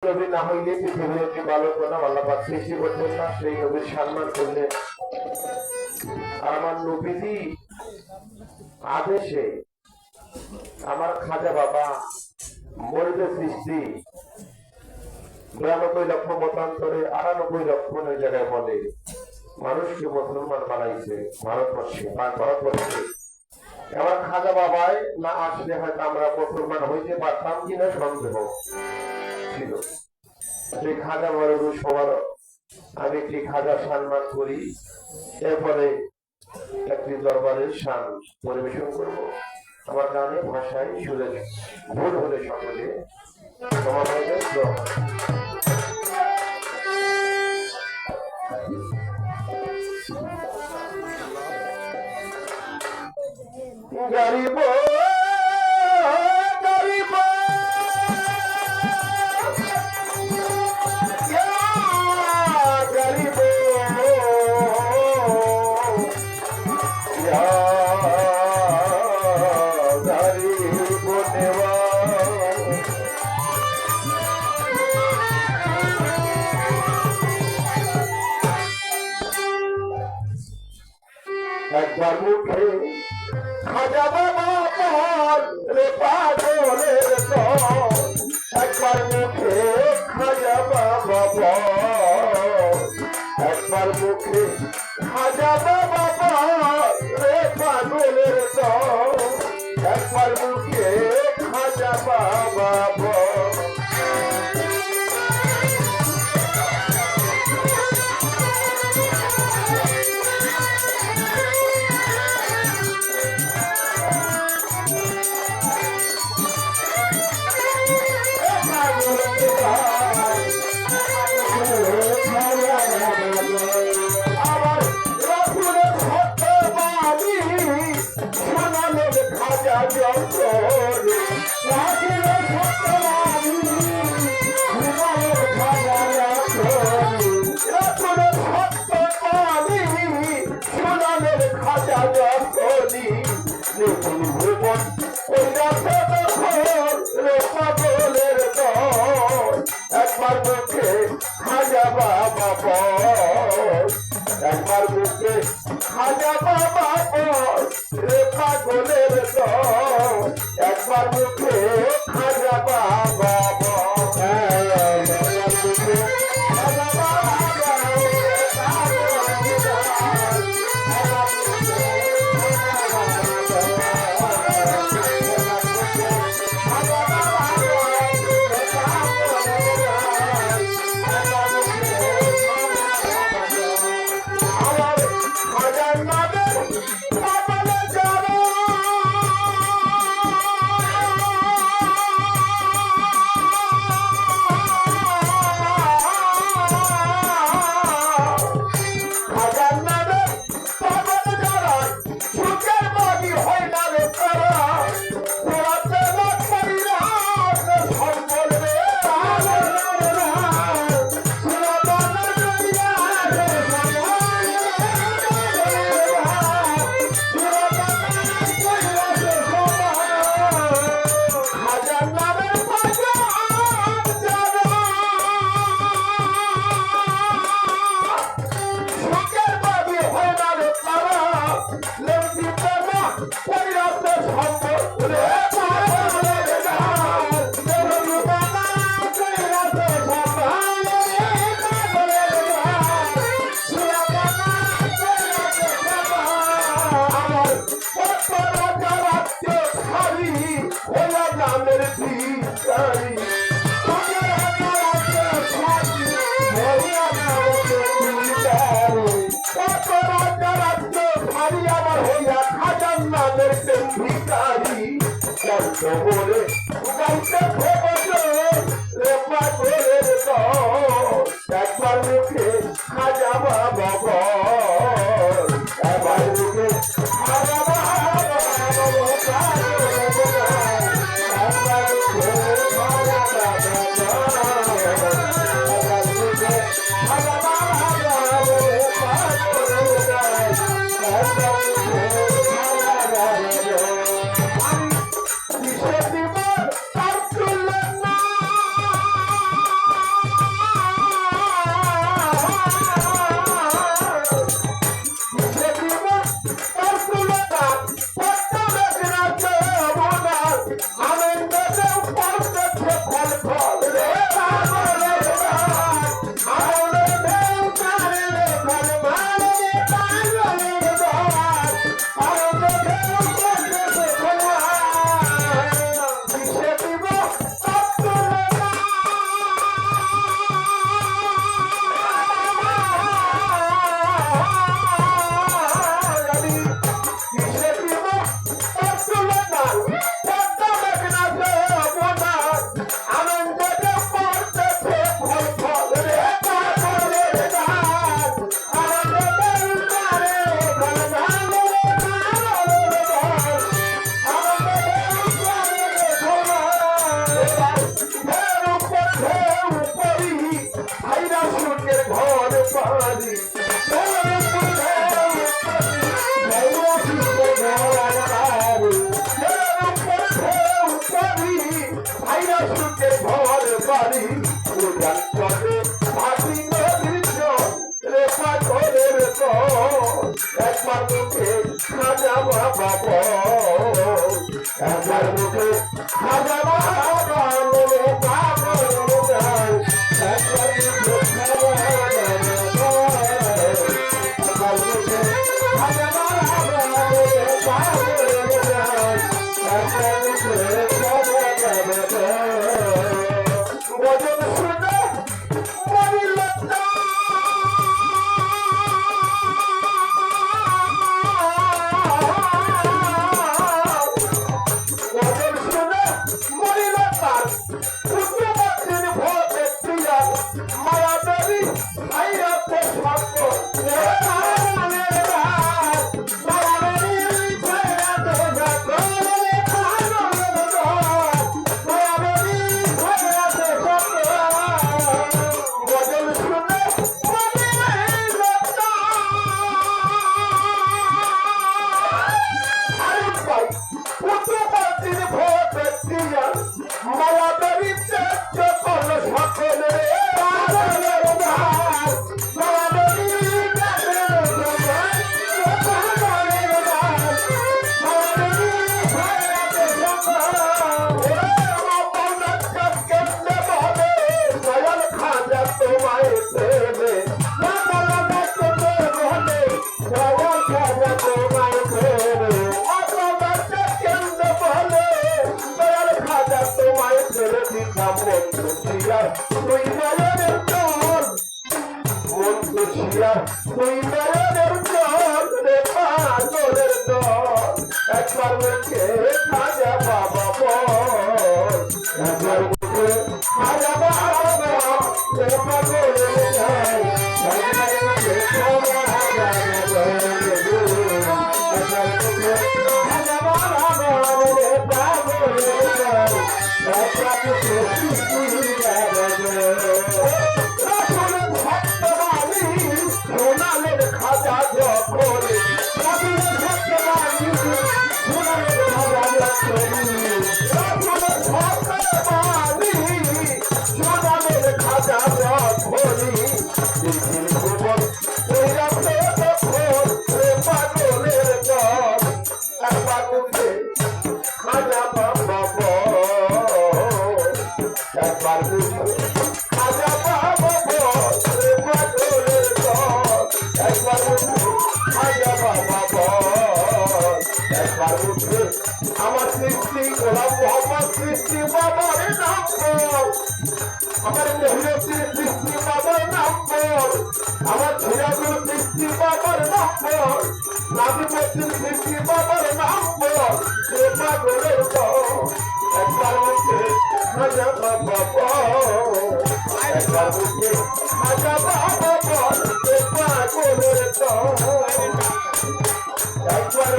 নবী না হইলে পৃথিবীর একটি বালক না আল্লাহ পাক সৃষ্টি করতেন না, সেই নবীর সম্মান করলেন। আর আমার নবীজি আদেশে আমার খাজা বাবা মরিদ সৃষ্টি 92 লক্ষ মতান্তরে 98 লক্ষ জায়গায় বলে মানুষকে মুসলমান বানাইছে ভারতবর্ষে। আমার খাজা বাবাই না আসলে হয়তো আমরা মুসলমান হইতে পারতাম কিনা সন্দেহ ছিল। সেই খাজা বাবার সবার আমি একটি খাজা সম্মান করি, এরপরে একটি দরবারের শান পরিবেশন করব। আমার গানে ভাষায় সুরে ভুল হলে সকলে ক্ষমা করবেন। গরিব গরিব গরিব গরিব দেওয়া একবার মুখে খাজা বাবা পর রে পাগলের দল, একবার মুখে খাজা বাবা পর, একবার মুখে খাজা বাবা পর রে পাগলের দল, একবার মুখে খাজা বাবা পর। একবার মুখে খাজা বাবা পর, একবার মুখে খাজা বাবা পর রে পাগলের দল, একবার মুখে খাজা বাবা বলে একবার মুখে খাজা বাবা পর, একবার মুখে খাজা বাবা বাড়ি উড়ান চলে ভাসি নদীর জল রে পাগলের দল একবার মুখে খাজা বাবা বল একবার মুখে খাজা বাবা বলে পাগল যায় একবার মুখে খাজা বাবা বল একবার মুখে খাজা বাবা বলে পাগল যায় একবার মুখে খাজা বাবা বল গজল শুনে মরিল না গজল শুনে মরিল তার পুত্রবাসীর ভোটে প্রিয়া মায়া দেবী আইরাতে সত্য একবার মুখে খাজা বাবা বল একবার মুখে খাজা বাবা বল পাগলের যায় একবার মুখে খাজা বাবা বল একবার মুখে খাজা বাবা বল পাগলের যায় একবার মুখে খাজা বাবা বল সোনালের খাজা যখন আমার সৃষ্টি গোলাম মোহাম্মদ সৃষ্টি বাবার নাম বল আমার মহিলাদের সৃষ্টি বাবার নাম বল আমার ছেলেগুলো সৃষ্টি বাবার নাম বল নাবিপতির সৃষ্টি বাবার নাম বল সে পাগলের দল একবার মুখে খাজা বাবা বল একবার মুখে খাজা বাবা বল সে পাগলের দল একবার